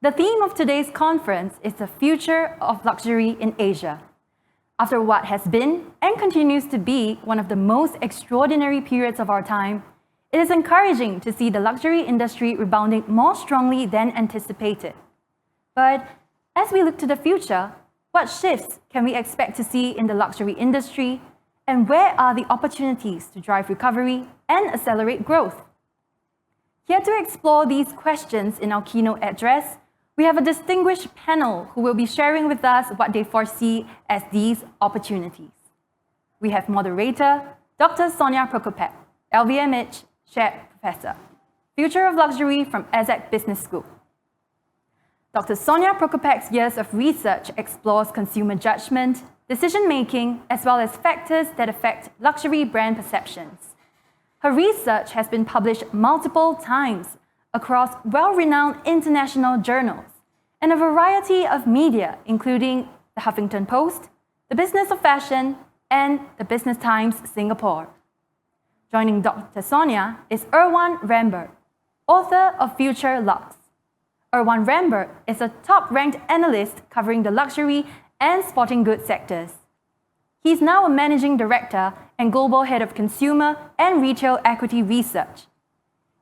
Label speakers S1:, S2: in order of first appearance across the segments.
S1: The theme of today's conference is the future of luxury in Asia. After what has been and continues to be one of the most extraordinary periods of our time, it is encouraging to see the luxury industry rebounding more strongly than anticipated. But as we look to the future, what shifts can we expect to see in the luxury industry, and where are the opportunities to drive recovery and accelerate growth? Here to explore these questions in our keynote address, we have a distinguished panel who will be sharing with us what they foresee as these opportunities. We have moderator, Dr. Sonja Prokopec, LVMH Shared Professor, Future of Luxury from ESSEC Business School. Dr. Sonja Prokopec's years of research explores consumer judgment, decision-making, as well as factors that affect luxury brand perceptions. Her research has been published multiple times across well-renowned international journals and a variety of media, including the Huffington Post, the Business of Fashion, and the Business Times Singapore. Joining Dr. Sonja is Erwan Rambourg, author of Future Lux. Erwan Rambourg is a top-ranked analyst covering the luxury and sporting goods sectors. He's now a managing director and global head of consumer and retail equity research.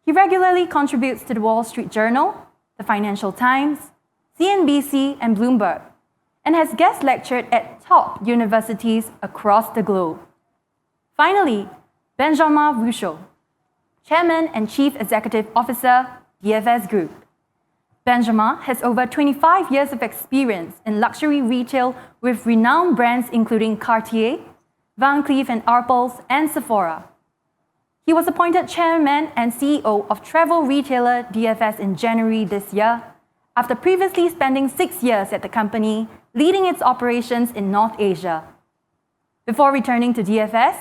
S1: He regularly contributes to the Wall Street Journal, the Financial Times, CNBC, and Bloomberg, and has guest lectured at top universities across the globe. Finally, Benjamin Vuchot, Chairman and Chief Executive Officer, DFS Group. Benjamin has over 25 years of experience in luxury retail with renowned brands including Cartier, Van Cleef & Arpels, and Sephora. He was appointed Chairman and CEO of travel retailer DFS in January this year, after previously spending 6 years at the company, leading its operations in North Asia. Before returning to DFS,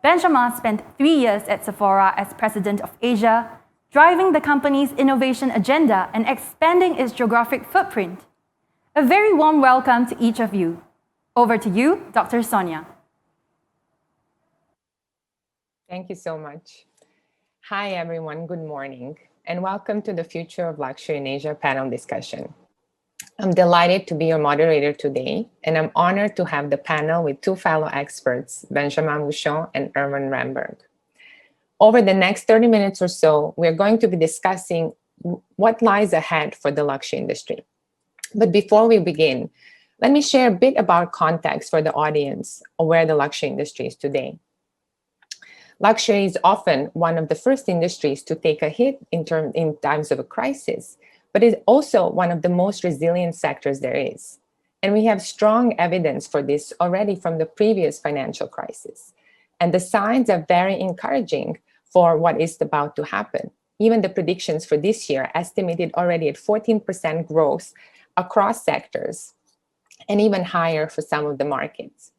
S1: Benjamin spent 3 years at Sephora as President of Asia, driving the company's innovation agenda and expanding its geographic footprint. A very warm welcome to each of you. Over to you, Dr. Sonja.
S2: Thank you so much. Hi, everyone. Good morning, and welcome to the Future of Luxury in Asia panel discussion. I'm delighted to be your moderator today, and I'm honored to have the panel with two fellow experts, Benjamin Vuchot and Erwan Rambourg. Over the next 30 minutes or so, we're going to be discussing what lies ahead for the luxury industry. But before we begin, let me share a bit about context for the audience of where the luxury industry is today. Luxury is often one of the first industries to take a hit in times of a crisis, but is also one of the most resilient sectors there is. And we have strong evidence for this already from the previous financial crisis. And the signs are very encouraging for what is about to happen. Even the predictions for this year estimated already at 14% growth across sectors, and even higher for some of the markets.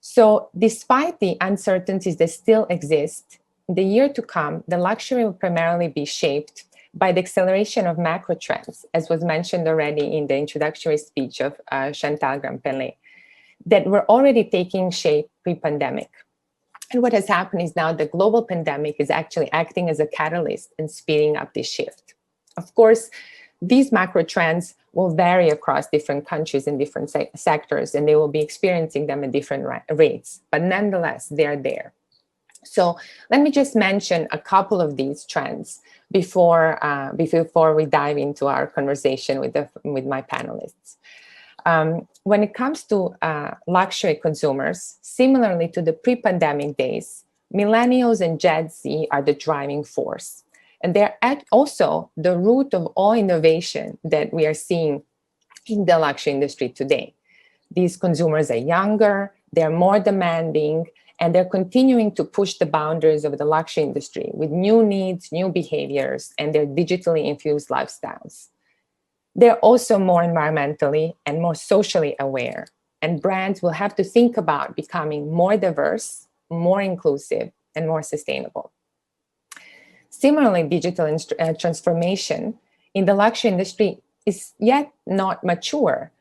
S2: So despite the uncertainties that still exist, in the year to come, the luxury will primarily be shaped by the acceleration of macro trends, as was mentioned already in the introductory speech of Chantal Grampelet, that were already taking shape pre-pandemic. And what has happened is now the global pandemic is actually acting as a catalyst and speeding up this shift. Of course, these macro trends will vary across different countries and different sectors, and they will be experiencing them at different rates, but nonetheless, they're there. So let me just mention a couple of these trends before we dive into our conversation with my panelists. When it comes to luxury consumers, similarly to the pre-pandemic days, millennials and Gen Z are the driving force. And they're also the root of all innovation that we are seeing in the luxury industry today. These consumers are younger, they're more demanding, and they're continuing to push the boundaries of the luxury industry with new needs, new behaviors, and their digitally infused lifestyles. They're also more environmentally and more socially aware, and brands will have to think about becoming more diverse, more inclusive, and more sustainable. Similarly, digital transformation in the luxury industry is yet not mature,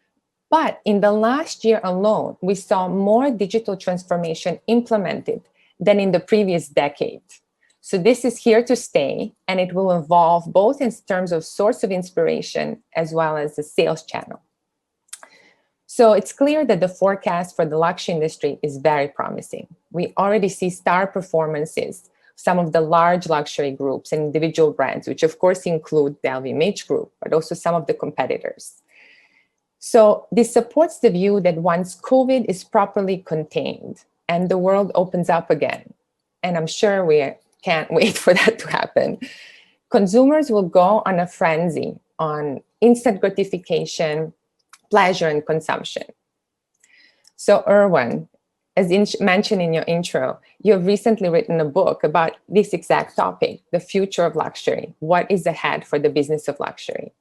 S2: but in the last year alone, we saw more digital transformation implemented than in the previous decade. So this is here to stay, and it will evolve both in terms of source of inspiration as well as the sales channel. So it's clear that the forecast for the luxury industry is very promising. We already see star performances, some of the large luxury groups and individual brands, which of course include the LVMH group, but also some of the competitors. So this supports the view that once COVID is properly contained and the world opens up again, and I'm sure we can't wait for that to happen, consumers will go on a frenzy on instant gratification, pleasure, and consumption. So Erwan, as mentioned in your intro, you have recently written a book about this exact topic, the future of luxury. What is ahead for the business of luxury?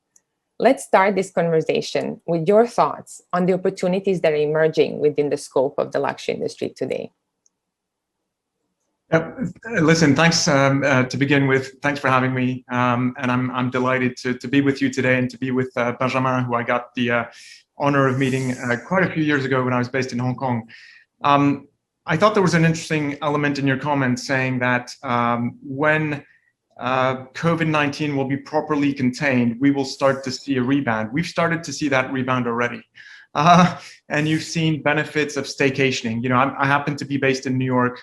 S2: Let's start this conversation with your thoughts on the opportunities that are emerging within the scope of the luxury industry today.
S3: Listen, thanks to begin with. Thanks for having me. And I'm delighted to be with you today and to be with Benjamin, who I got the honor of meeting quite a few years ago when I was based in Hong Kong. I thought there was an interesting element in your comment saying that when COVID-19 will be properly contained, we will start to see a rebound. We've started to see that rebound already. And you've seen benefits of staycationing. You know, I happen to be based in New York.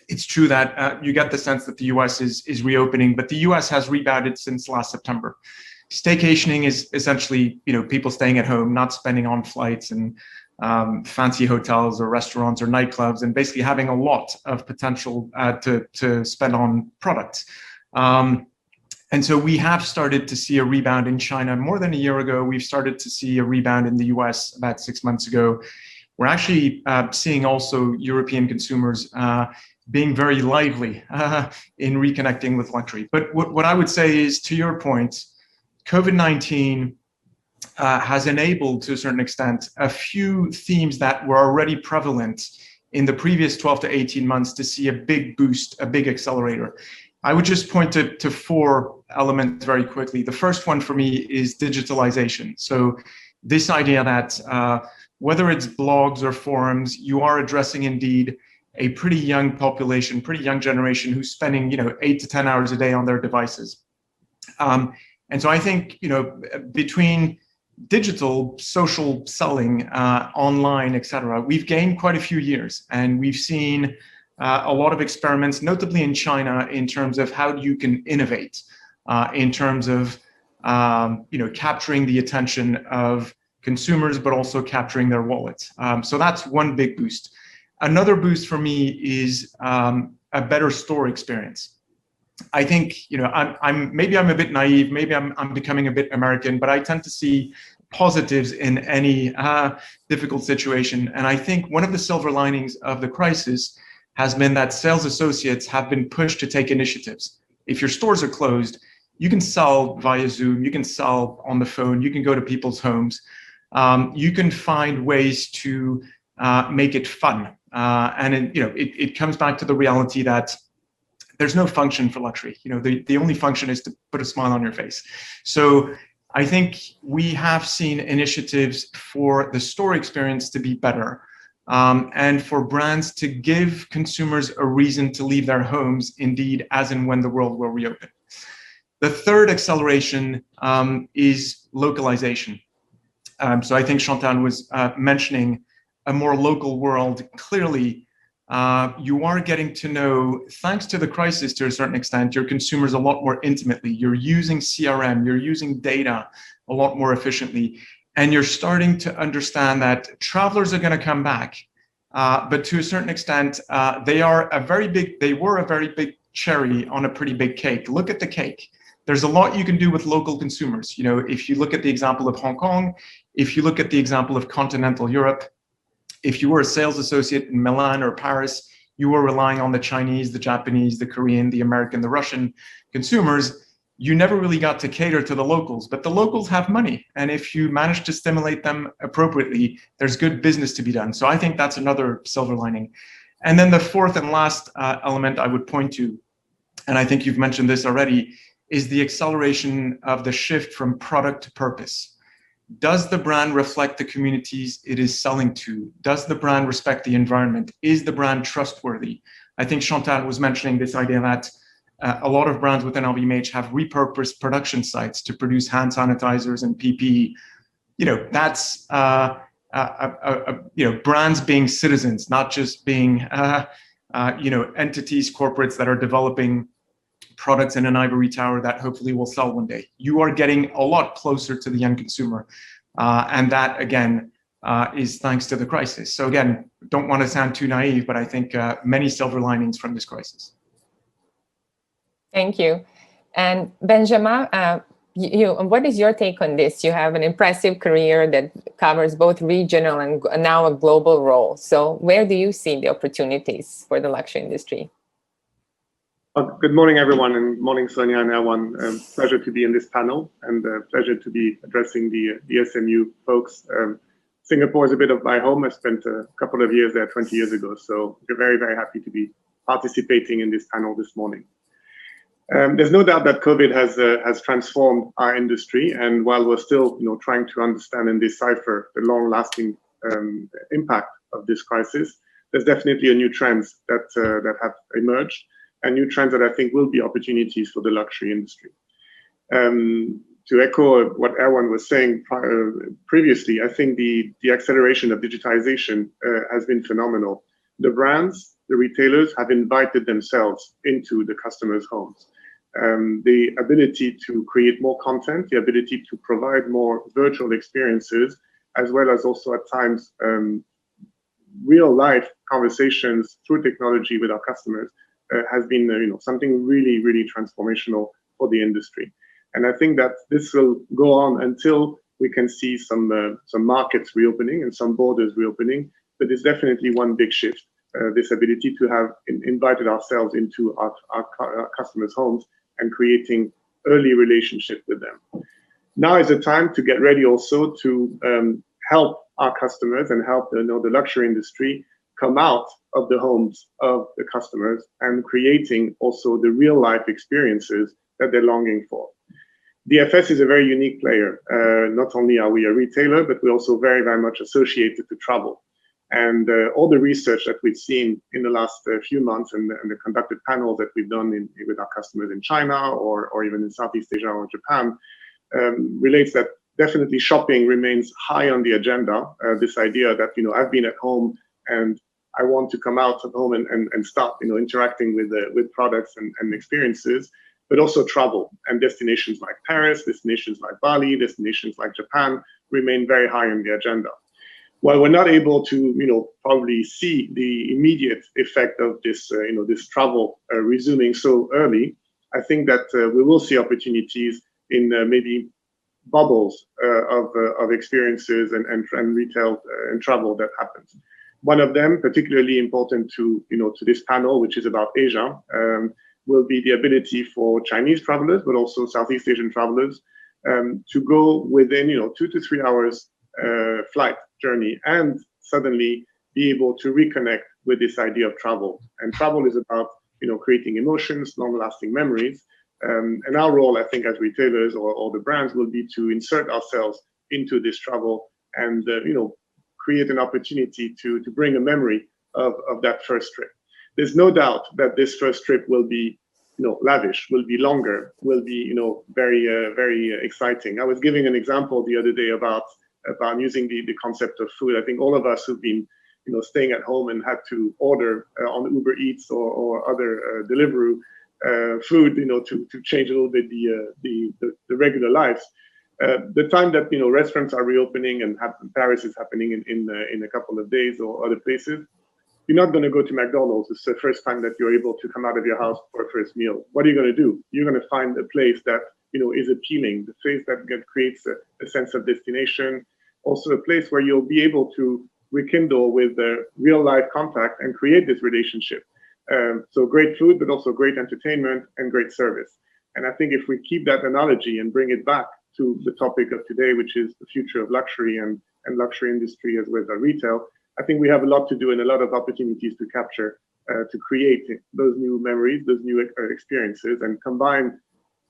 S3: It's true that you get the sense that the US is reopening, but the US has rebounded since last September. Staycationing is essentially, you know, people staying at home, not spending on flights and fancy hotels or restaurants or nightclubs, and basically having a lot of potential to spend on products. And so we have started to see a rebound in China more than a year ago. We've started to see a rebound in the US about 6 months ago. We're actually seeing also European consumers being very lively in reconnecting with luxury. But what I would say is, to your point, COVID-19 has enabled, to a certain extent, a few themes that were already prevalent in the previous 12 to 18 months to see a big boost, a big accelerator. I would just point to four elements very quickly. The first one for me is digitalization. So this idea that whether it's blogs or forums, you are addressing indeed a pretty young population, pretty young generation who's spending, you know, 8 to 10 hours a day on their devices. And so I think, you know, between digital, social selling, online, et cetera, we've gained quite a few years, and we've seen a lot of experiments, notably in China, in terms of how you can innovate, in terms of, you know, capturing the attention of consumers, but also capturing their wallets. So that's one big boost. Another boost for me is a better store experience. I think, you know, maybe I'm a bit naive, maybe I'm becoming a bit American, but I tend to see positives in any difficult situation. And I think one of the silver linings of the crisis has been that sales associates have been pushed to take initiatives. If your stores are closed, you can sell via Zoom, you can sell on the phone, you can go to people's homes, you can find ways to make it fun. And it comes back to the reality that there's no function for luxury. You know, the only function is to put a smile on your face. So I think we have seen initiatives for the store experience to be better, and for brands to give consumers a reason to leave their homes, indeed, as and when the world will reopen. The third acceleration is localization. So I think Chantal was mentioning a more local world. Clearly, you are getting to know, thanks to the crisis to a certain extent, your consumers a lot more intimately. You're using CRM, you're using data a lot more efficiently, and you're starting to understand that travelers are going to come back, but to a certain extent, they were a very big cherry on a pretty big cake. Look at the cake. There's a lot you can do with local consumers. You know, if you look at the example of Hong Kong, if you look at the example of continental Europe, if you were a sales associate in Milan or Paris, you were relying on the Chinese, the Japanese, the Korean, the American, the Russian consumers. You never really got to cater to the locals, but the locals have money. And if you manage to stimulate them appropriately, there's good business to be done. So I think that's another silver lining. And then the fourth and last element I would point to, and I think you've mentioned this already, is the acceleration of the shift from product to purpose. Does the brand reflect the communities it is selling to? Does the brand respect the environment? Is the brand trustworthy? I think Chantal was mentioning this idea that a lot of brands within LVMH have repurposed production sites to produce hand sanitizers and PPE. That's brands being citizens, not just being entities, corporates that are developing products in an ivory tower that hopefully will sell one day. You are getting a lot closer to the end consumer, and that again is thanks to the crisis. So again, don't want to sound too naive, but I think many silver linings from this crisis.
S2: Thank you. And Benjamin, what is your take on this? You have an impressive career that covers both regional and now a global role. So where do you see the opportunities for the luxury industry?
S4: Good morning, everyone, and morning, Sonja and Erwan. Pleasure to be in this panel, and pleasure to be addressing the SMU folks. Singapore is a bit of my home. I spent a couple of years there 20 years ago, so we're very, very happy to be participating in this panel this morning. There's no doubt that COVID has transformed our industry, and while we're still trying to understand and decipher the long-lasting impact of this crisis, there's definitely a new trends that have emerged, and new trends that I think will be opportunities for the luxury industry. To echo what Erwan was saying previously, I think the acceleration of digitization has been phenomenal. The brands, the retailers have invited themselves into the customers' homes. The ability to create more content, the ability to provide more virtual experiences, as well as also at times real life conversations through technology with our customers has been something really, really transformational for the industry. And I think that this will go on until we can see some markets reopening and some borders reopening, but it's definitely one big shift. This ability to have invited ourselves into our customers' homes and creating early relationship with them. Now is the time to get ready also to help our customers and help the luxury industry come out of the homes of the customers and creating also the real life experiences that they're longing for. DFS is a very unique player. Not only are we a retailer, but we're also very, very much associated to travel. And all the research that we've seen in the last few months and the conducted panels that we've done with our customers in China or even in Southeast Asia or Japan relates that definitely shopping remains high on the agenda. This idea that, I've been at home and I want to come out of home and start, interacting with products and experiences, but also travel, and destinations like Paris, destinations like Bali, destinations like Japan remain very high on the agenda. While we're not able to, probably see the immediate effect of this, this travel resuming so early, I think that we will see opportunities in maybe bubbles of experiences and retail and travel that happens. One of them, particularly important to to this panel, which is about Asia, will be the ability for Chinese travelers, but also Southeast Asian travelers, to go within 2 to 3 hours flight journey and suddenly be able to reconnect with this idea of travel. And travel is about creating emotions, long-lasting memories. And our role, I think, as retailers or the brands will be to insert ourselves into this travel and create an opportunity to bring a memory of that first trip. There's no doubt that this first trip will be lavish, will be longer, will be very very exciting. I was giving an example the other day about using the concept of food. I think all of us who've been staying at home and had to order on Uber Eats or other Deliveroo food to change a little bit the regular lives. The time that restaurants are reopening and Paris is happening in a couple of days or other places, you're not going to go to McDonald's. It's the first time that you're able to come out of your house for a first meal. What are you going to do? You're going to find a place that is appealing, the place that creates a sense of destination, also a place where you'll be able to rekindle with real life contact and create this relationship. So great food, but also great entertainment and great service. And I think if we keep that analogy and bring it back to the topic of today, which is the future of luxury and luxury industry as well as retail, I think we have a lot to do and a lot of opportunities to capture, to create those new memories, those new experiences, and combine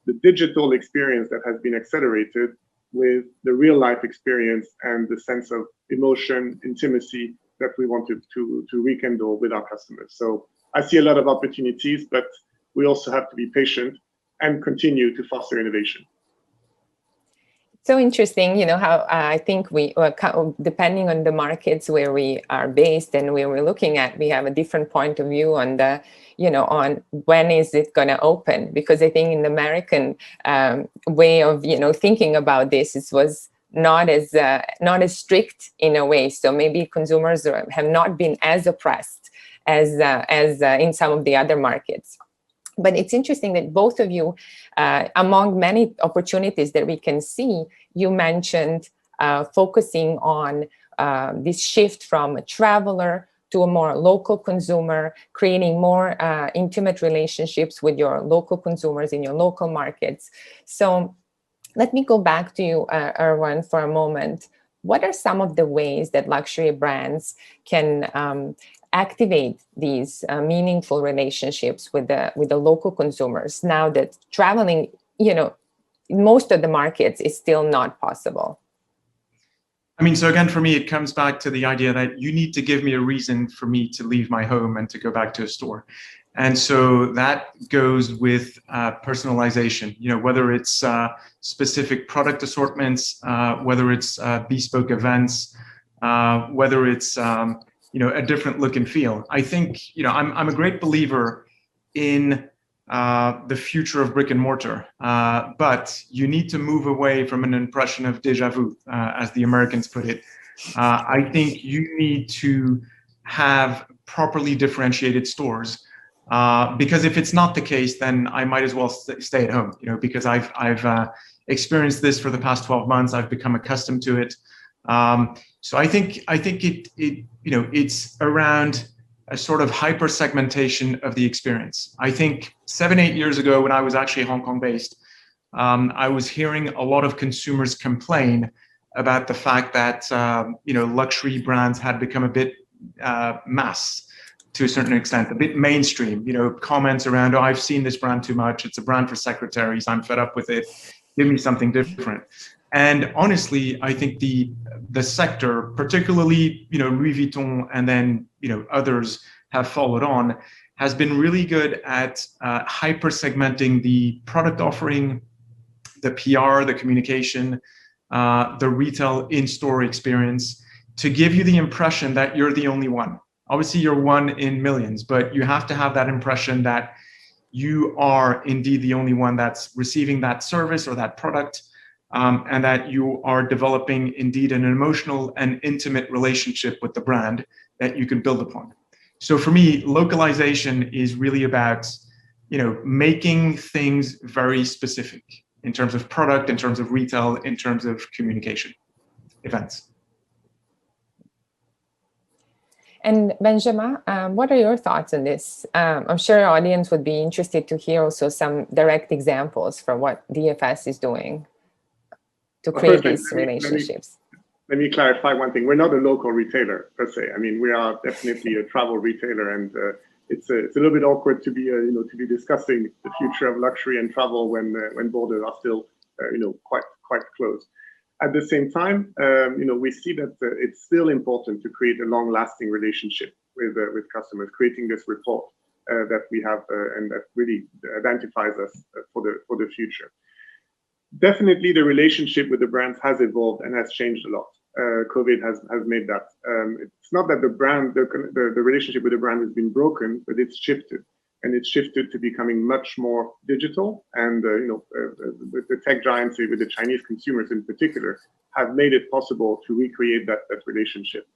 S4: the digital experience that has been accelerated with the real life experience and the sense of emotion, intimacy that we wanted to rekindle with our customers. So I see a lot of opportunities, but we also have to be patient and continue to foster innovation.
S2: So interesting, how I think we, depending on the markets where we are based and where we're looking at, we have a different point of view on the, on when is it going to open? Because I think in the American way of, thinking about this, it was not as strict in a way. So maybe consumers have not been as oppressed as in some of the other markets. But it's interesting that both of you, among many opportunities that we can see, you mentioned focusing on this shift from a traveler to a more local consumer, creating more intimate relationships with your local consumers in your local markets. So let me go back to you, Erwan, for a moment. What are some of the ways that luxury brands can activate these meaningful relationships with the local consumers now that traveling, in most of the markets is still not possible?
S3: I mean, so again, for me, it comes back to the idea that you need to give me a reason for me to leave my home and to go back to a store. And so that goes with personalization, whether it's specific product assortments, whether it's bespoke events, whether it's a different look and feel. I think, I'm a great believer in the future of brick and mortar, but you need to move away from an impression of déjà vu, as the Americans put it. I think you need to have properly differentiated stores, because if it's not the case, then I might as well stay at home, because I've experienced this for the past 12 months. I've become accustomed to it. So I think it's around a sort of hyper segmentation of the experience. I think 7-8 years ago, when I was actually Hong Kong based, I was hearing a lot of consumers complain about the fact that luxury brands had become a bit mass to a certain extent, a bit mainstream. Comments around, "Oh, I've seen this brand too much. It's a brand for secretaries. I'm fed up with it. Give me something different." And honestly, I think the sector, particularly Louis Vuitton, and then others have followed on, has been really good at hyper segmenting the product offering, the PR, the communication, the retail in-store experience, to give you the impression that you're the only one. Obviously, you're one in millions, but you have to have that impression that you are indeed the only one that's receiving that service or that product. And that you are developing indeed an emotional and intimate relationship with the brand that you can build upon. So for me, localization is really about, making things very specific in terms of product, in terms of retail, in terms of communication events.
S2: And Benjamin, what are your thoughts on this? I'm sure our audience would be interested to hear also some direct examples for what DFS is doing to create these relationships.
S4: Let me clarify one thing. We're not a local retailer per se. I mean, we are definitely a travel retailer, and it's a little bit awkward to be discussing the future of luxury and travel when borders are still quite closed. At the same time, we see that it's still important to create a long-lasting relationship with customers, creating this rapport that we have and that really identifies us for the future. Definitely, the relationship with the brands has evolved and has changed a lot. COVID has made that. It's not that the relationship with the brand has been broken, but it's shifted, and it's shifted to becoming much more digital. And with the tech giants, with the Chinese consumers in particular, have made it possible to recreate that relationship.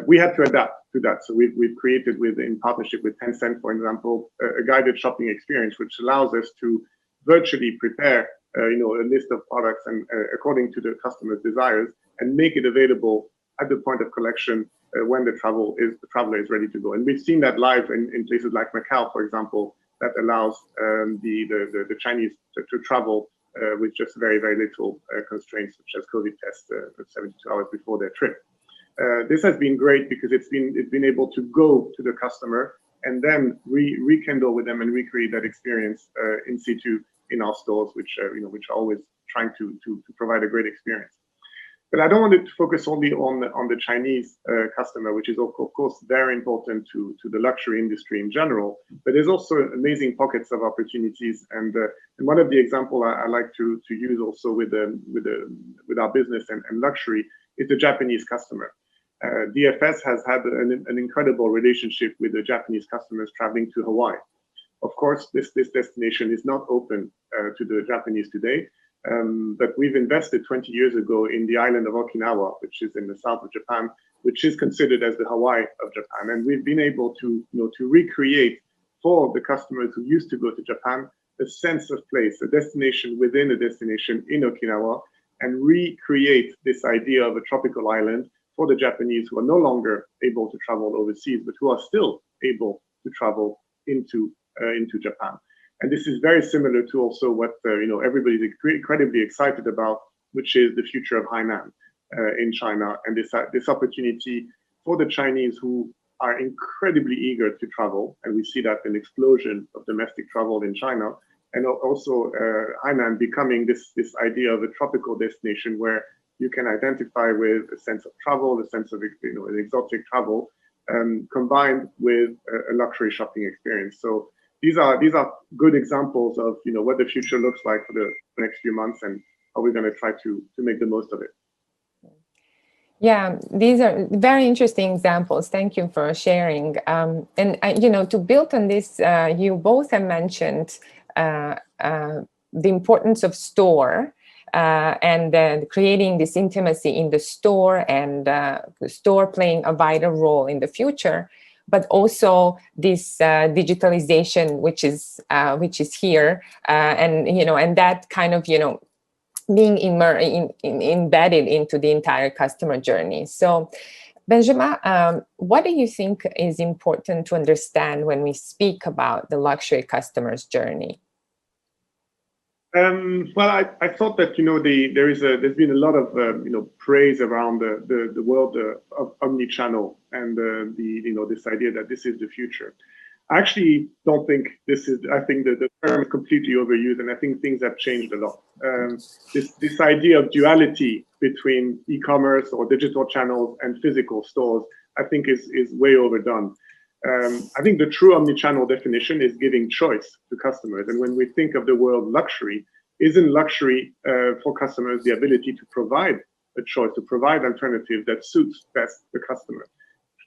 S4: We had to adapt to that, so we've created, in partnership with Tencent, for example, a guided shopping experience, which allows us to virtually prepare a list of products and according to the customer's desires, and make it available at the point of collection when the traveler is ready to go. And we've seen that live in places like Macau, for example, that allows the Chinese to travel with just very, very little constraints, such as COVID tests 72 hours before their trip. This has been great because it's been able to go to the customer and then rekindle with them and recreate that experience in situ in our stores, which are always trying to provide a great experience. But I don't want to focus only on the Chinese customer, which is of course very important to the luxury industry in general. But there's also amazing pockets of opportunities, and one of the examples I like to use also with our business and luxury is the Japanese customer. DFS has had an incredible relationship with the Japanese customers traveling to Hawaii. Of course, this destination is not open to the Japanese today. But we've invested 20 years ago in the island of Okinawa, which is in the south of Japan, which is considered as the Hawaii of Japan. And we've been able to recreate for the customers who used to go to Japan a sense of place, a destination within a destination in Okinawa, and recreate this idea of a tropical island for the Japanese who are no longer able to travel overseas, but who are still able to travel into Japan. And this is very similar to also what everybody's incredibly excited about, which is the future of Hainan in China, and this opportunity for the Chinese who are incredibly eager to travel, and we see that an explosion of domestic travel in China, and also Hainan becoming this idea of a tropical destination where you can identify with a sense of travel, a sense of an exotic travel, combined with a luxury shopping experience. So these are good examples of what the future looks like for the next few months, and how we're going to try to make the most of it.
S2: Yeah, these are very interesting examples. Thank you for sharing. And to build on this, you both have mentioned the importance of store and creating this intimacy in the store, and the store playing a vital role in the future. But also this digitalization, which is here, and that kind of being embedded into the entire customer journey. So, Benjamin, what do you think is important to understand when we speak about the luxury customer's journey?
S4: Well, I thought that there's been a lot of praise around the world of omni-channel and this idea that this is the future. I actually don't think this is. I think that the term is completely overused, and I think things have changed a lot. This idea of duality between e-commerce or digital channels and physical stores, I think is way overdone. I think the true omni-channel definition is giving choice to customers. And when we think of the word luxury, isn't luxury for customers the ability to provide a choice, to provide alternative that suits best the customer?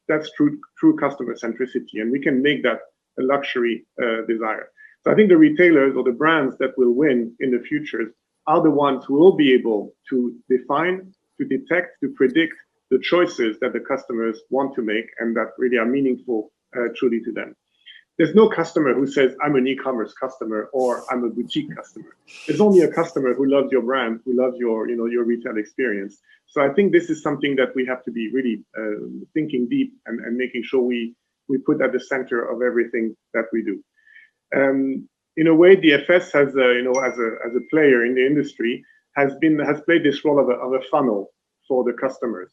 S4: That's true customer centricity, and we can make that a luxury desire. So I think the retailers or the brands that will win in the future are the ones who will be able to define, to detect, to predict the choices that the customers want to make and that really are meaningful truly to them. There's no customer who says, I'm an e-commerce customer or I'm a boutique customer. There's only a customer who loves your brand, who loves your retail experience. So I think this is something that we have to be really thinking deep and making sure we put at the center of everything that we do. In a way, DFS has, as a player in the industry, has played this role of a funnel for the customers.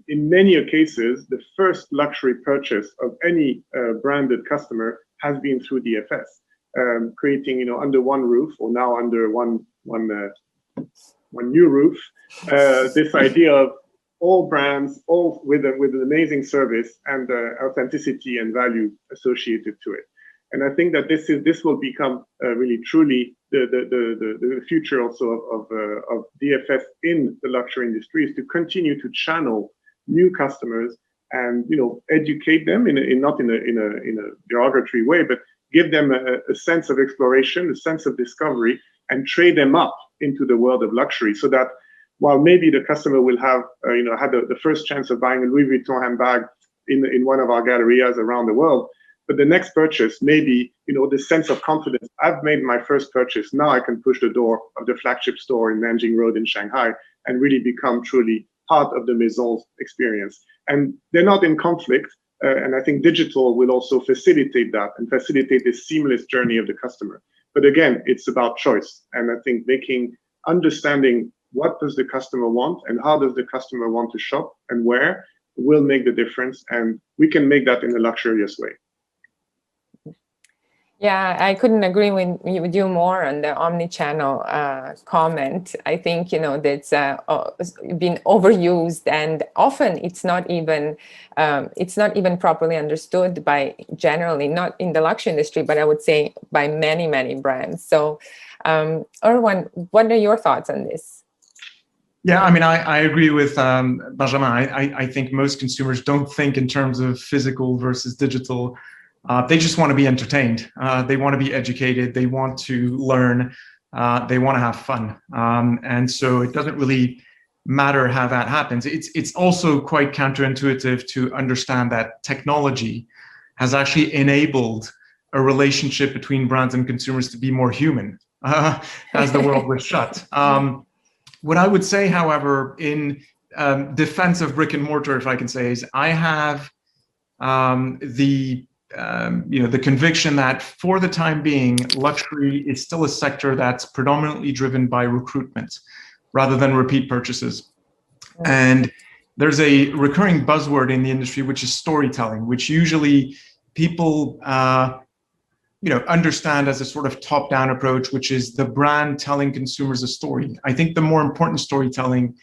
S4: In many cases, the first luxury purchase of any branded customer has been through DFS, creating, under one roof, or now under one new roof, this idea of all brands, all with an amazing service and authenticity and value associated to it. And I think that this will become really truly the future also of DFS in the luxury industry, is to continue to channel new customers and educate them not in a derogatory way, but give them a sense of exploration, a sense of discovery, and trade them up into the world of luxury, so that while maybe the customer will have had the first chance of buying a Louis Vuitton handbag in one of our gallerias around the world, but the next purchase, maybe, the sense of confidence. I've made my first purchase. Now I can push the door of the flagship store in Nanjing Road in Shanghai and really become truly part of the Maison's experience. And they're not in conflict. And I think digital will also facilitate that and facilitate this seamless journey of the customer. But again, it's about choice. And I think understanding what does the customer want and how does the customer want to shop and where will make the difference. And we can make that in a luxurious way.
S2: Yeah, I couldn't agree with you more on the omni-channel comment. I think, you know, that's been overused, and often it's not even properly understood by generally, not in the luxury industry, but I would say by many, many brands. So, Erwan, what are your thoughts on this?
S3: Yeah, I mean, I agree with Benjamin. I think most consumers don't think in terms of physical versus digital. They just want to be entertained. They want to be educated. They want to learn. They want to have fun. And so it doesn't really matter how that happens. It's also quite counterintuitive to understand that technology has actually enabled a relationship between brands and consumers to be more human as the world was shut. What I would say, however, in defense of brick and mortar, if I can say, is I have the conviction that for the time being, luxury is still a sector that's predominantly driven by recruitment rather than repeat purchases. And there's a recurring buzzword in the industry, which is storytelling, which usually people understand as a sort of top-down approach, which is the brand telling consumers a story. I think the more important storytelling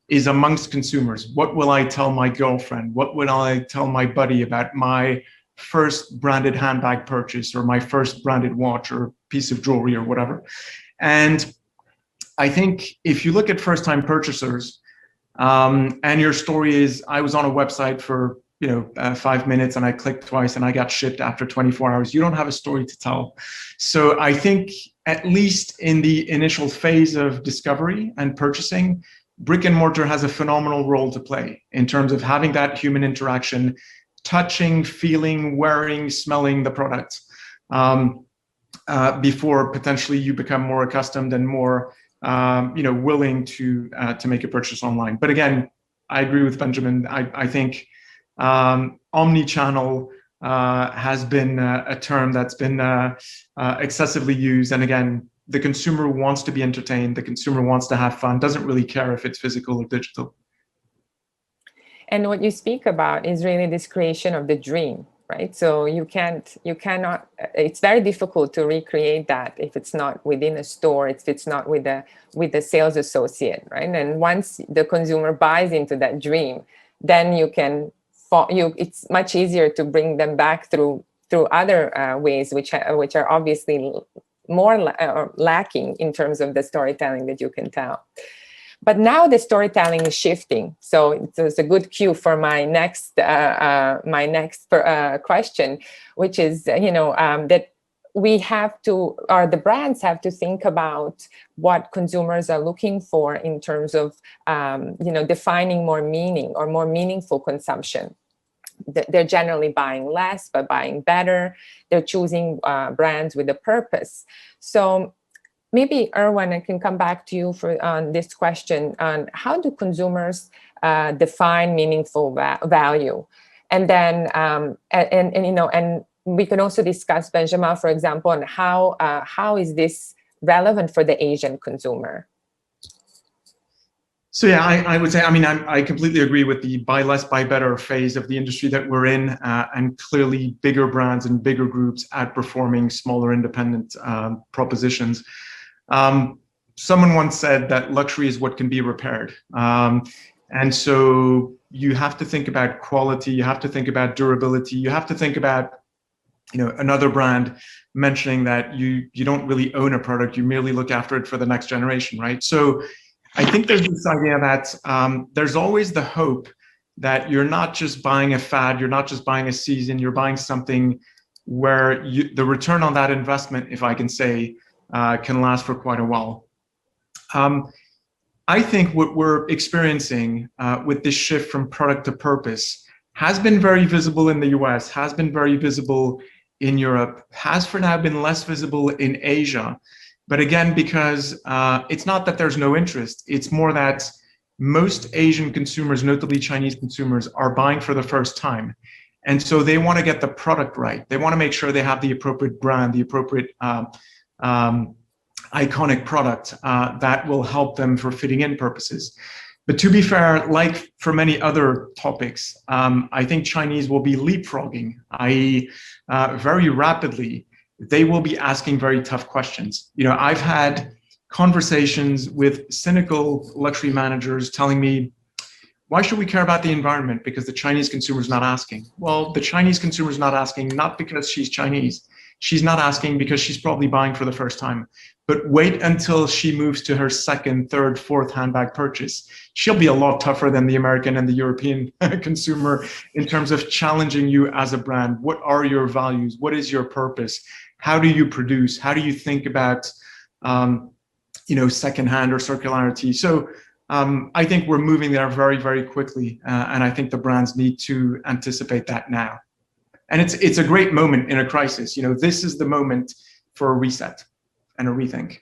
S3: is amongst consumers. What will I tell my girlfriend? What will I tell my buddy about my first branded handbag purchase, or my first branded watch, or piece of jewelry, or whatever? And I think if you look at first-time purchasers, and your story is, I was on a website for 5 minutes and I clicked twice and I got shipped after 24 hours, you don't have a story to tell. So I think, at least in the initial phase of discovery and purchasing, brick and mortar has a phenomenal role to play in terms of having that human interaction, touching, feeling, wearing, smelling the product, before potentially you become more accustomed and more willing to make a purchase online. But again, I agree with Benjamin. I think omni-channel has been a term that's been excessively used. And again, the consumer wants to be entertained. The consumer wants to have fun, doesn't really care if it's physical or digital.
S2: And what you speak about is really this creation of the dream, right? So you cannot, it's very difficult to recreate that if it's not within a store, if it's not with a sales associate, right? And once the consumer buys into that dream, then it's much easier to bring them back through other ways, which are obviously more lacking in terms of the storytelling that you can tell. But now the storytelling is shifting, so it's a good cue for my next question, which is that we have to, or the brands have to think about what consumers are looking for in terms of defining more meaning or more meaningful consumption. They're generally buying less but buying better. They're choosing brands with a purpose. So maybe, Erwan, I can come back to you on this question on how do consumers define meaningful value, and then and we can also discuss, Benjamin, for example, on how is this relevant for the Asian consumer.
S3: So yeah, I would say, I completely agree with the buy less, buy better phase of the industry that we're in, and clearly bigger brands and bigger groups outperforming smaller independent propositions. Someone once said that luxury is what can be repaired. And so you have to think about quality, you have to think about durability, you have to think about, another brand mentioning that you don't really own a product, you merely look after it for the next generation, right? So I think there's this idea that there's always the hope that you're not just buying a fad, you're not just buying a season, you're buying something where the return on that investment, if I can say, can last for quite a while. I think what we're experiencing with this shift from product to purpose has been very visible in the US, has been very visible in Europe, has for now been less visible in Asia. But again, because it's not that there's no interest, it's more that most Asian consumers, notably Chinese consumers, are buying for the first time. And so they want to get the product right. They want to make sure they have the appropriate brand, the appropriate iconic product that will help them for fitting in purposes. But to be fair, like for many other topics, I think Chinese will be leapfrogging, i.e. Very rapidly they will be asking very tough questions. You know, I've had conversations with cynical luxury managers telling me, why should we care about the environment? Because the Chinese consumer is not asking. Well, the Chinese consumer is not asking, not because she's Chinese. She's not asking because she's probably buying for the first time. But wait until she moves to her second, third, fourth handbag purchase. She'll be a lot tougher than the American and the European consumer in terms of challenging you as a brand. What are your values? What is your purpose? How do you produce? How do you think about, you know, secondhand or circularity? So I think we're moving there very, very quickly, and I think the brands need to anticipate that now. And it's a great moment in a crisis. You know, this is the moment for a reset and a rethink.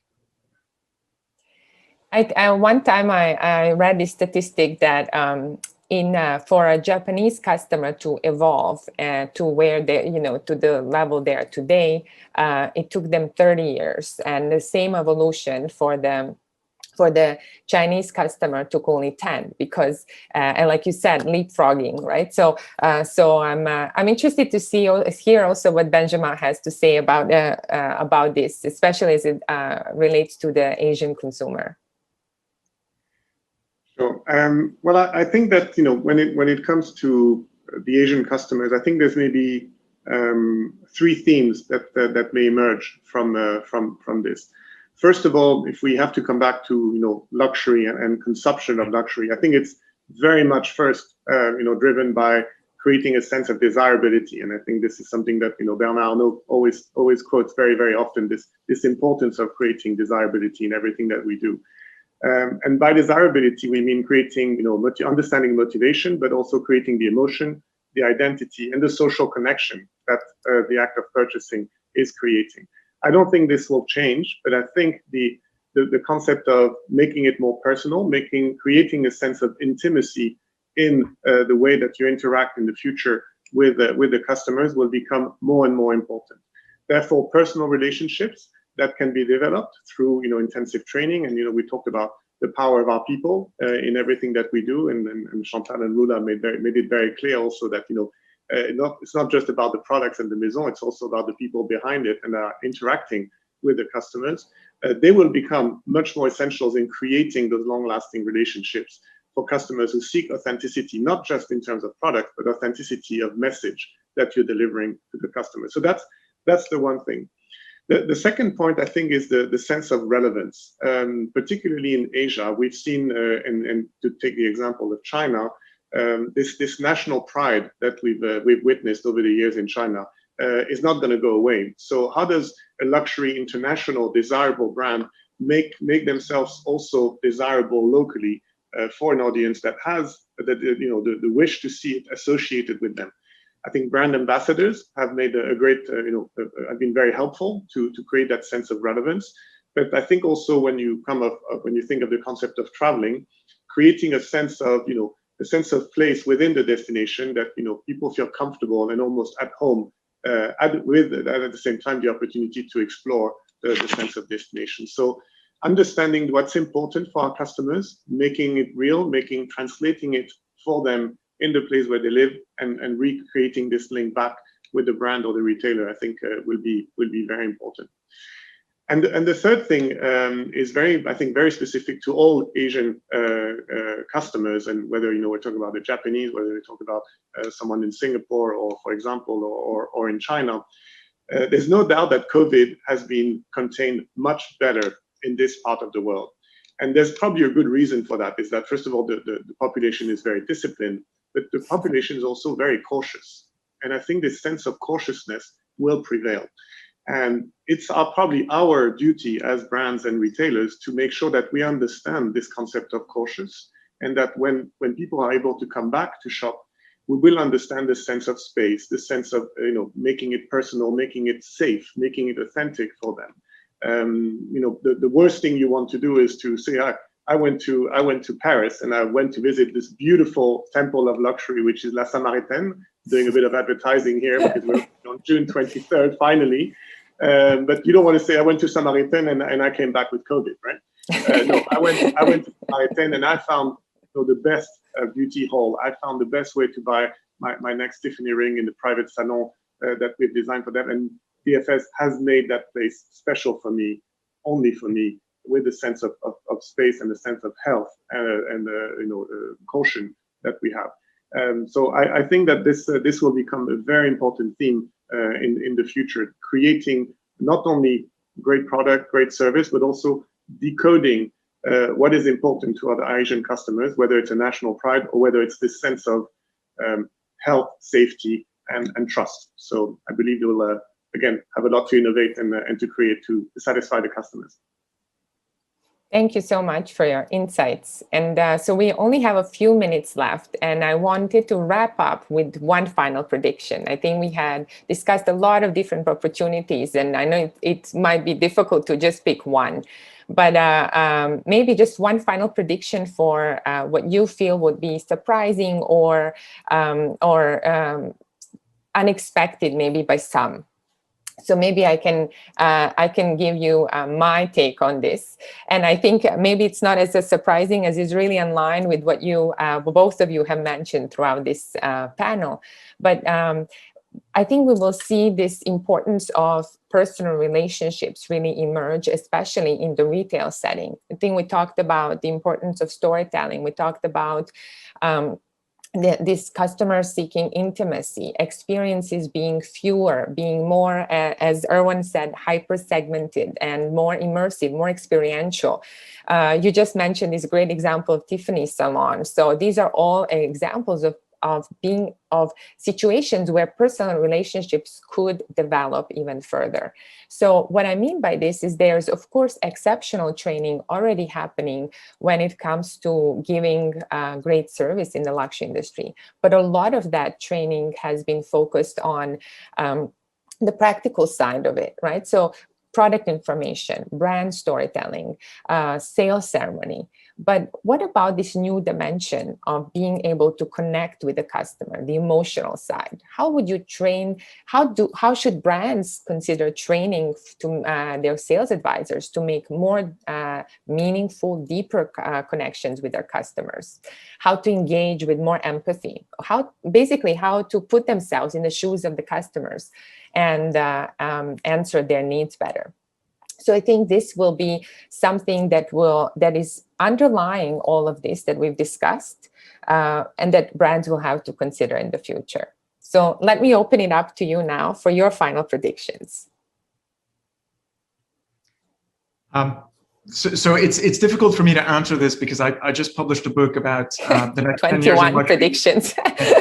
S2: One time I read this statistic that for a Japanese customer to evolve to where they, you know, to the level they are today, it took them 30 years, and the same evolution for the Chinese customer took only 10, because and like you said, leapfrogging, right? So I'm interested to hear also what Benjamin has to say about this, especially as it relates to the Asian consumer.
S4: Sure. Well, I think that, you know, when it comes to the Asian customers, I think there's maybe 3 themes that may emerge from this. First of all, if we have to come back to, you know, luxury and consumption of luxury, I think it's very much first, you know, driven by creating a sense of desirability. And I think this is something that, you know, Bernard Arnault always quotes very, very often, this importance of creating desirability in everything that we do. And by desirability, we mean creating, you know, understanding motivation, but also creating the emotion, the identity, and the social connection that the act of purchasing is creating. I don't think this will change, but I think the concept of making it more personal, creating a sense of intimacy in the way that you interact in the future with the customers will become more and more important. Therefore, personal relationships that can be developed through, you know, intensive training, and, you know, we talked about the power of our people in everything that we do, and Chantal and Lula made it very clear also that, you know, it's not just about the products and the maison, it's also about the people behind it and interacting with the customers. They will become much more essential in creating those long-lasting relationships for customers who seek authenticity, not just in terms of product, but authenticity of message that you're delivering to the customer. So that's the one thing. The second point, I think, is the sense of relevance, particularly in Asia. We've seen, and to take the example of China, this national pride that we've witnessed over the years in China is not going to go away. So how does a luxury international desirable brand make themselves also desirable locally for an audience that has the wish to see it associated with them? I think brand ambassadors have made a great, have been very helpful to create that sense of relevance. But I think also when you think of the concept of traveling, creating a sense of, a sense of place within the destination that, people feel comfortable and almost at home, at the same time, the opportunity to explore the sense of destination. So understanding what's important for our customers, making it real, translating it for them in the place where they live, and recreating this link back with the brand or the retailer, I think will be very important. And the third thing is very specific to all Asian customers, and whether we're talking about the Japanese, whether we talk about someone in Singapore, or for example, or in China. There's no doubt that COVID has been contained much better in this part of the world, and there's probably a good reason for that. Is that first of all, the population is very disciplined, but the population is also very cautious, and I think this sense of cautiousness will prevail. And it's probably our duty as brands and retailers to make sure that we understand this concept of cautious, and that when people are able to come back to shop, we will understand the sense of space, the sense of making it personal, making it safe, making it authentic for them. The worst thing you want to do is to say, I went to Paris and I went to visit this beautiful temple of luxury, which is La Samaritaine. Doing a bit of advertising here because we're on June 23rd finally. But you don't want to say I went to Samaritaine and I came back with COVID, right? No, I went to Samaritaine and I found the best beauty hall. I found the best way to buy my next Tiffany ring in the private salon that we've designed for them. DFS has made that place special for me, only for me, with a sense of space and a sense of health and caution that we have. So I think that this will become a very important theme in the future, creating not only great product, great service, but also decoding what is important to other Asian customers, whether it's a national pride or whether it's this sense of health, safety, and trust. So I believe you will, again, have a lot to innovate and to create to satisfy the customers.
S2: Thank you so much for your insights. And so we only have a few minutes left, and I wanted to wrap up with one final prediction. I think we had discussed a lot of different opportunities, and I know it might be difficult to just pick one, but maybe just one final prediction for what you feel would be surprising or unexpected, maybe by some. So maybe I can give you my take on this, and I think maybe it's not as surprising as is really in line with what you both of you have mentioned throughout this panel. But I think we will see this importance of personal relationships really emerge, especially in the retail setting. I think we talked about the importance of storytelling. We talked about this customer seeking intimacy, experiences being fewer, being more, as Erwan said, hyper segmented and more immersive, more experiential. You just mentioned this great example of Tiffany's salon. So these are all examples of situations where personal relationships could develop even further. So what I mean by this is there's, of course, exceptional training already happening when it comes to giving great service in the luxury industry. But a lot of that training has been focused on the practical side of it, right? So product information, brand storytelling, sales ceremony. But what about this new dimension of being able to connect with the customer, the emotional side? How would you train? How should brands consider training to their sales advisors to make more meaningful, deeper connections with their customers? How to engage with more empathy? How to put themselves in the shoes of the customers and answer their needs better. So I think this will be something that is underlying all of this that we've discussed, and that brands will have to consider in the future. So let me open it up to you now for your final predictions.
S3: So it's difficult for me to answer this because I just published a book about the next 10 years.
S2: 21 predictions.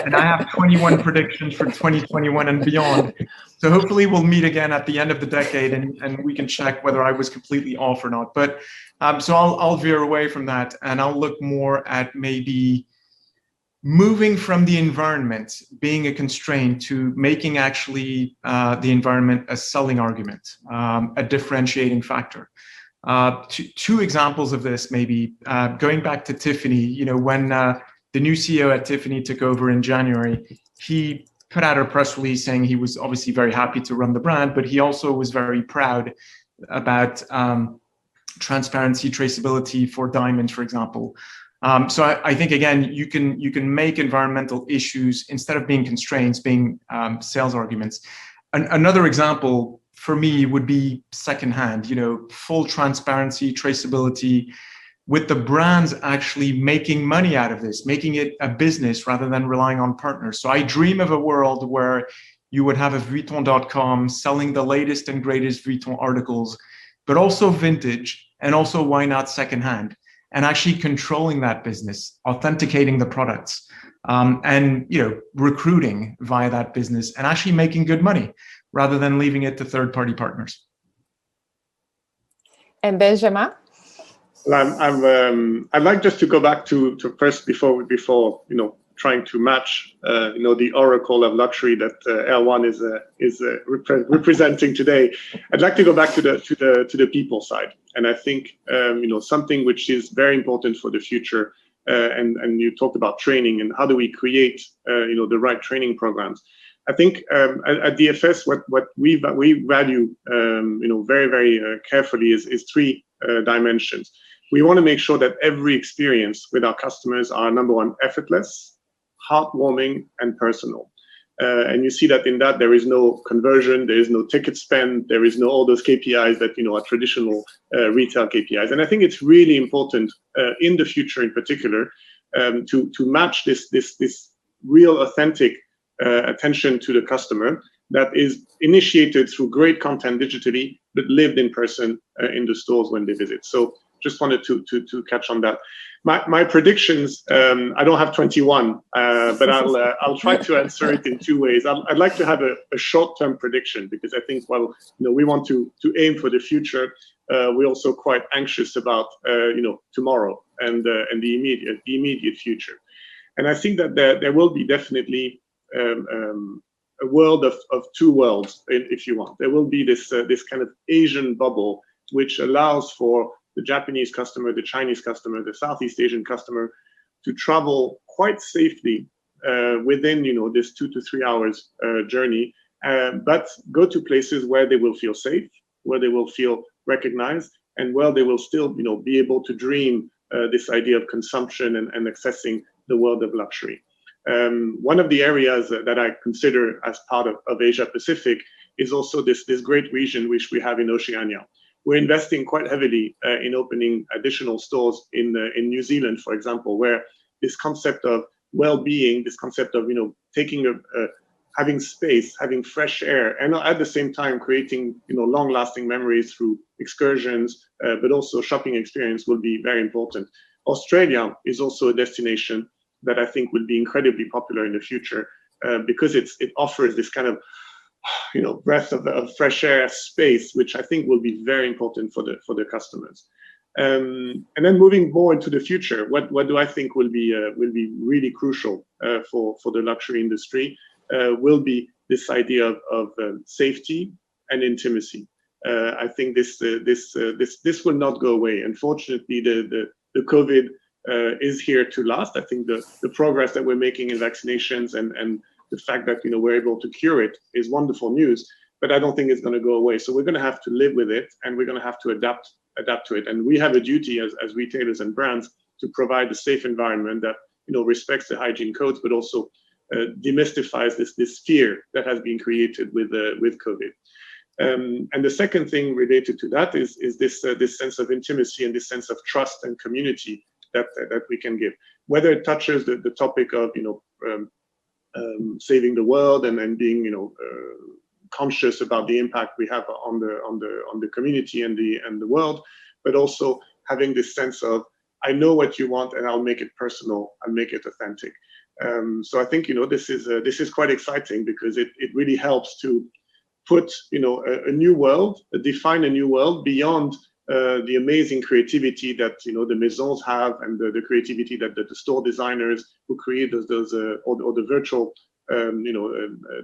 S3: And I have 21 predictions for 2021 and beyond. So hopefully we'll meet again at the end of the decade and we can check whether I was completely off or not. But so I'll veer away from that and I'll look more at maybe moving from the environment being a constraint to making actually the environment a selling argument, a differentiating factor. Two examples of this, maybe going back to Tiffany, when the new CEO at Tiffany took over in January, he put out a press release saying he was obviously very happy to run the brand, but he also was very proud about transparency, traceability for diamonds, for example. So I think, again, you can make environmental issues, instead of being constraints, being sales arguments. Another example for me would be secondhand, full transparency, traceability, with the brands actually making money out of this, making it a business rather than relying on partners. So I dream of a world where you would have a Vuitton.com selling the latest and greatest Vuitton articles, but also vintage, and also, why not, secondhand, and actually controlling that business, authenticating the products, and recruiting via that business, and actually making good money rather than leaving it to third-party partners.
S2: And Benjamin?
S4: Well, I'd like just to go back to first before trying to match the oracle of luxury that Erwan is representing today. I'd like to go back to the people side, and I think something which is very important for the future. And you talked about training and how do we create the right training programs. I think at DFS what we value very, very carefully is three dimensions. We want to make sure that every experience with our customers are, number one, effortless, heartwarming, and personal. And you see that in that there is no conversion, there is no ticket spend, there is no all those KPIs that are traditional retail KPIs. And I think it's really important in the future, in particular, to match this real authentic attention to the customer that is initiated through great content digitally, but lived in person in the stores when they visit. So just wanted to catch on that. My predictions, I don't have 21, but I'll try to answer it in two ways. I'd like to have a short-term prediction, because I think, well, we want to aim for the future. We're also quite anxious about tomorrow and the immediate future. And I think that there will be definitely a world of two worlds, if you want. There will be this kind of Asian bubble, which allows for the Japanese customer, the Chinese customer, the Southeast Asian customer to travel quite safely within this 2 to 3 hours journey, but go to places where they will feel safe, where they will feel recognized, and where they will still be able to dream this idea of consumption and accessing the world of luxury. One of the areas that I consider as part of Asia Pacific is also this great region which we have in Oceania. We're investing quite heavily in opening additional stores in New Zealand, for example, where this concept of well-being, this concept of taking having space, having fresh air, and at the same time creating long-lasting memories through excursions, but also shopping experience will be very important. Australia is also a destination that I think will be incredibly popular in the future because it offers this kind of breath of fresh air space, which I think will be very important for the customers. And then moving more into the future, what do I think will be really crucial for the luxury industry will be this idea of safety and intimacy. I think this will not go away. Unfortunately, the COVID is here to last. I think the progress that we're making in vaccinations and the fact that we're able to cure it is wonderful news, but I don't think it's going to go away. So we're going to have to live with it, and we're going to have to adapt to it. And we have a duty as retailers and brands to provide a safe environment that respects the hygiene codes, but also demystifies this fear that has been created with COVID. And the second thing related to that is this sense of intimacy and this sense of trust and community that we can give, whether it touches the topic of saving the world and then being conscious about the impact we have on the community and the world, but also having this sense of I know what you want and I'll make it personal, I'll make it authentic. So I think this is quite exciting because it really helps to put a new world, define a new world beyond the amazing creativity that the maisons have and the creativity that the store designers who create those or the virtual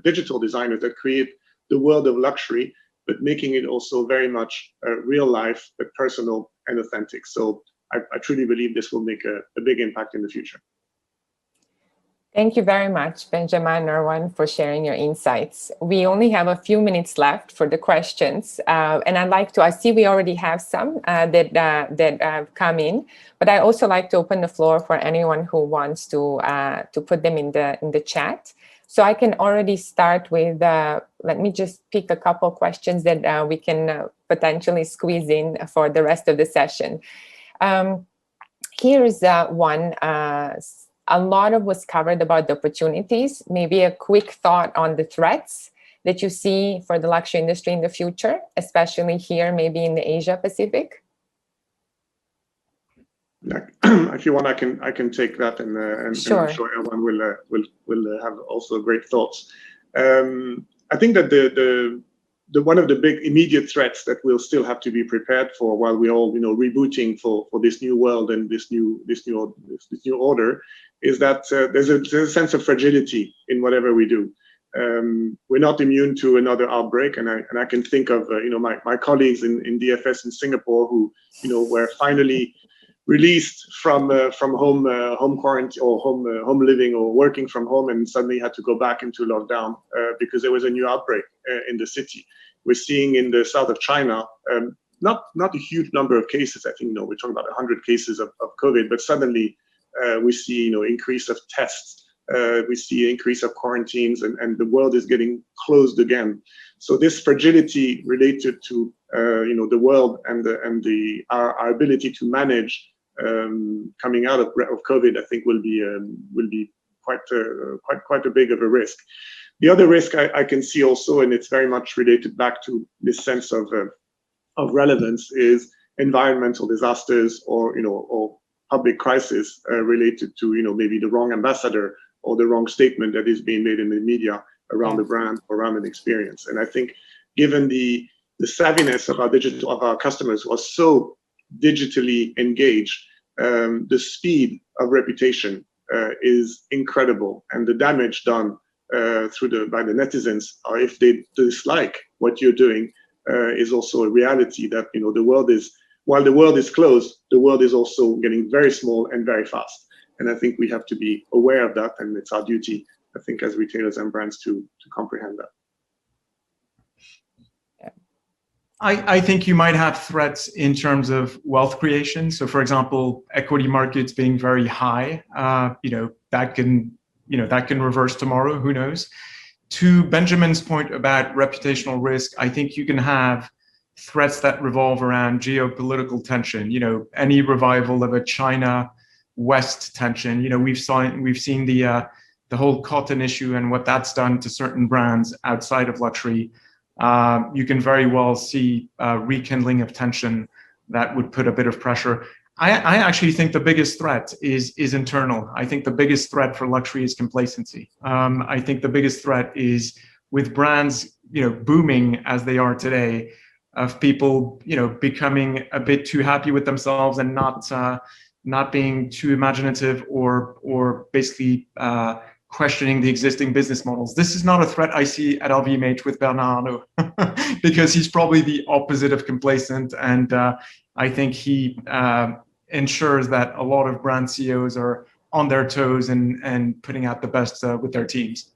S4: digital designers that create the world of luxury, but making it also very much real life, but personal and authentic. So I truly believe this will make a big impact in the future.
S2: Thank you very much, Benjamin and Erwan, for sharing your insights. We only have a few minutes left for the questions, and I'd like to. I see we already have some that have come in, but I also like to open the floor for anyone who wants to put them in the chat. So I can already start with. Let me just pick a couple questions that we can potentially squeeze in for the rest of the session. Here's one. A lot of was covered about the opportunities. Maybe a quick thought on the threats that you see for the luxury industry in the future, especially here, maybe in the Asia Pacific.
S4: If you want, I can take that, and
S2: sure.
S4: I'm sure everyone will have also great thoughts. I think that the one of the big immediate threats that we'll still have to be prepared for while we're all rebooting for this new world and this new order is that there's a sense of fragility in whatever we do. We're not immune to another outbreak, and I can think of my colleagues in DFS in Singapore who were finally released from home quarantine or home living or working from home, and suddenly had to go back into lockdown because there was a new outbreak in the city. We're seeing in the south of China not a huge number of cases. I think we're talking about 100 cases of COVID, but suddenly we see increase of tests We see increase of quarantines, and the world is getting closed again. So this fragility related to the world and our ability to manage coming out of COVID, I think will be quite a big of a risk. The other risk I can see also, and it's very much related back to this sense of relevance, is environmental disasters or public crisis related to maybe the wrong ambassador or the wrong statement that is being made in the media around the brand, around an experience. And I think given the savviness of our customers who are so digitally engaged, the speed of reputation is incredible, and the damage done by the netizens, or if they dislike what you're doing, is also a reality that while the world is closed, the world is also getting very small and very fast. And I think we have to be aware of that, and it's our duty, I think, as retailers and brands to comprehend that.
S3: I think you might have threats in terms of wealth creation. So, for example, equity markets being very high, that can reverse tomorrow. Who knows? To Benjamin's point about reputational risk, I think you can have threats that revolve around geopolitical tension. Any revival of a China West tension. We've seen the whole cotton issue and what that's done to certain brands outside of luxury. You can very well see rekindling of tension that would put a bit of pressure. I actually think the biggest threat is internal. I think the biggest threat for luxury is complacency. I think the biggest threat is with brands, booming as they are today, of people, becoming a bit too happy with themselves and not being too imaginative or basically questioning the existing business models. This is not a threat I see at LVMH with Bernard Arnault because he's probably the opposite of complacent, and I think he ensures that a lot of brand CEOs are on their toes and putting out the best with their teams.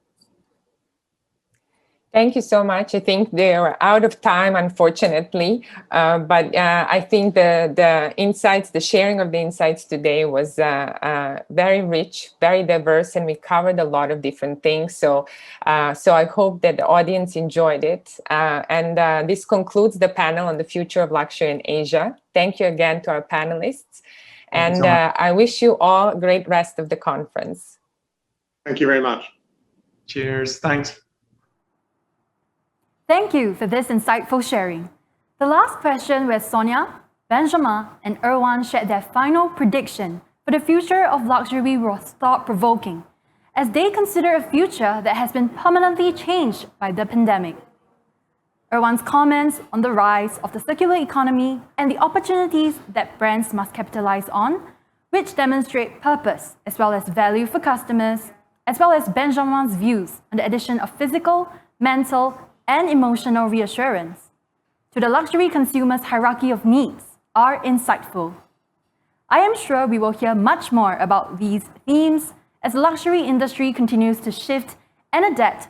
S2: Thank you so much. I think they're out of time, unfortunately, but I think the insights, the sharing of the insights today was very rich, very diverse, and we covered a lot of different things. So I hope that the audience enjoyed it. And this concludes the panel on the future of luxury in Asia. Thank you again to our panelists. And I wish you all a great rest of the conference.
S4: Thank you very much.
S3: Cheers. Thanks.
S1: Thank you for this insightful sharing. The last question where Sonja, Benjamin, and Erwan shared their final prediction for the future of luxury was thought-provoking, as they consider a future that has been permanently changed by the pandemic. Erwan's comments on the rise of the circular economy and the opportunities that brands must capitalize on, which demonstrate purpose as well as value for customers, as well as Benjamin's views on the addition of physical, mental, and emotional reassurance to the luxury consumer's hierarchy of needs are insightful. I am sure we will hear much more about these themes as the luxury industry continues to shift and adapt,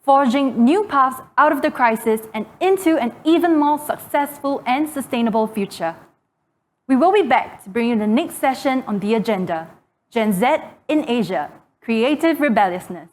S1: forging new paths out of the crisis and into an even more successful and sustainable future. We will be back to bring you the next session on the agenda, Gen Z in Asia, Creative Rebelliousness.